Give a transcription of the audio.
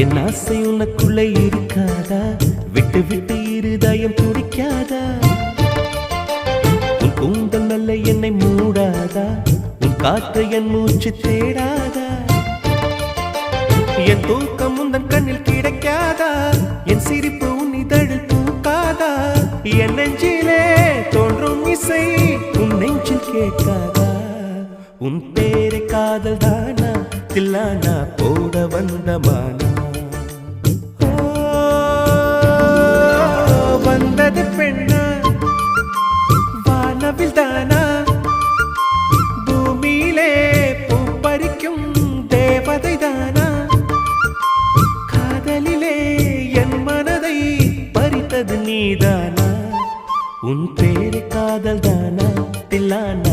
என் ஆசை உனக்குள்ளே இருக்காதா? விட்டு விட்டு இருதயம் துடிக்காதா? உன் கூந்தல் நல்ல என்னை மூடாதா? உன் காற்று என் மூச்சு தேடாதா? என் தூக்கம் உந்தன் கண்ணில் கிடைக்காதா? என் சிரிப்பு உன் இதழில் பூக்காதா? என் நெஞ்சிலே தோன்றும் இசை உன் நெஞ்சில் கேட்காதா? உன் பேரை காதல் தானா தில்லானா போட வந்த மானா? வந்தது பெண்ணா வானவில் தானா? பூமியிலே பூ பறிக்கும் தேவதை தானா? காதலிலே என் மனதை பறித்தது நீதானா? உன் பேரை காதல் தானா தில்லானா